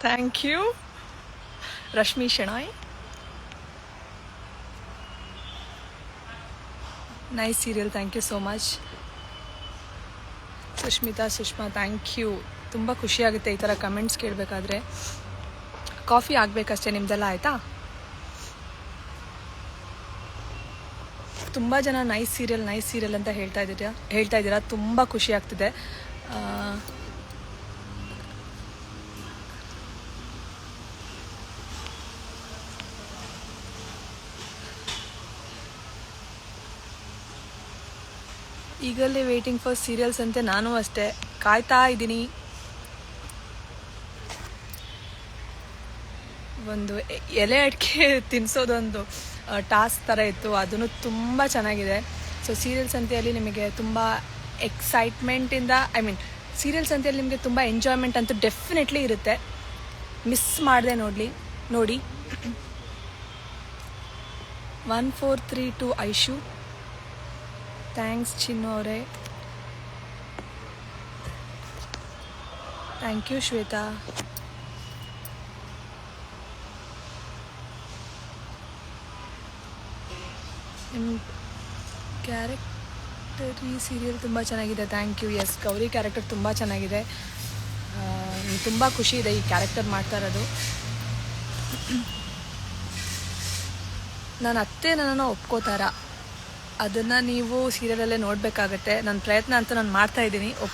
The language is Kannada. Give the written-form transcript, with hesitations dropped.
Thank you Rashmi Shenoy. Nice serial, thank you so much. Sushma thank you. ತುಂಬ ಖುಷಿಯಾಗುತ್ತೆ ಈ ಥರ ಕಮೆಂಟ್ಸ್ ಕೇಳಬೇಕಾದ್ರೆ. ಕಾಫಿ ಆಗಬೇಕಷ್ಟೇ, ನಿಮ್ದೆಲ್ಲ ಆಯಿತಾ? ತುಂಬ ಜನ ನೈಸ್ ಸೀರಿಯಲ್ ಅಂತ ಹೇಳ್ತಾ ಇದ್ದೀರಾ. ತುಂಬ ಖುಷಿ ಆಗ್ತಿದೆ. ಈಗಲೇ ವೇಟಿಂಗ್ ಫಾರ್ ಸೀರಿಯಲ್ಸ್ ಅಂತೆ. ನಾನು ಅಷ್ಟೇ ಕಾಯ್ತಾ ಇದ್ದೀನಿ. ಒಂದು ಎಲೆ ಅಡಿಕೆ ತಿನ್ನಿಸೋದೊಂದು ಟಾಸ್ಕ್ ಥರ ಇತ್ತು, ಅದನ್ನು ತುಂಬ ಚೆನ್ನಾಗಿದೆ. ಸೊ ಸೀರಿಯಲ್ಸ್ ಸಂತೆಯಲ್ಲಿ ನಿಮಗೆ ತುಂಬ ಎಕ್ಸೈಟ್ಮೆಂಟಿಂದ ಸೀರಿಯಲ್ಸ್ ಸಂತೆಯಲ್ಲಿ ನಿಮಗೆ ತುಂಬ ಎಂಜಾಯ್ಮೆಂಟ್ ಅಂತೂ ಡೆಫಿನೆಟ್ಲಿ ಇರುತ್ತೆ. ಮಿಸ್ ಮಾಡದೆ ನೋಡಿ. 1432 ಐಶು, ಥ್ಯಾಂಕ್ಸ್ ಚಿನ್ನು ಅವರೇ. Thank you Shweta. ನಿಮ್ಮ ಕ್ಯಾರೆಕ್ಟರ್ ಈ ಸೀರಿಯಲ್ ತುಂಬ ಚೆನ್ನಾಗಿದೆ. Thank you. Yes, Gauri character ತುಂಬ ಚೆನ್ನಾಗಿದೆ. ತುಂಬ ಖುಷಿ ಇದೆ ಈ ಕ್ಯಾರೆಕ್ಟರ್ ಮಾಡ್ತಾ ಇರೋದು. ನನ್ನ ಅತ್ತೆ ನನ್ನನ್ನು ಒಪ್ಕೋತಾರ, ಅದನ್ನು ನೀವು ಸೀರಿಯಲಲ್ಲೇ ನೋಡಬೇಕಾಗತ್ತೆ. ನನ್ನ ಪ್ರಯತ್ನ ಅಂತೂ ನಾನು ಮಾಡ್ತಾಯಿದ್ದೀನಿ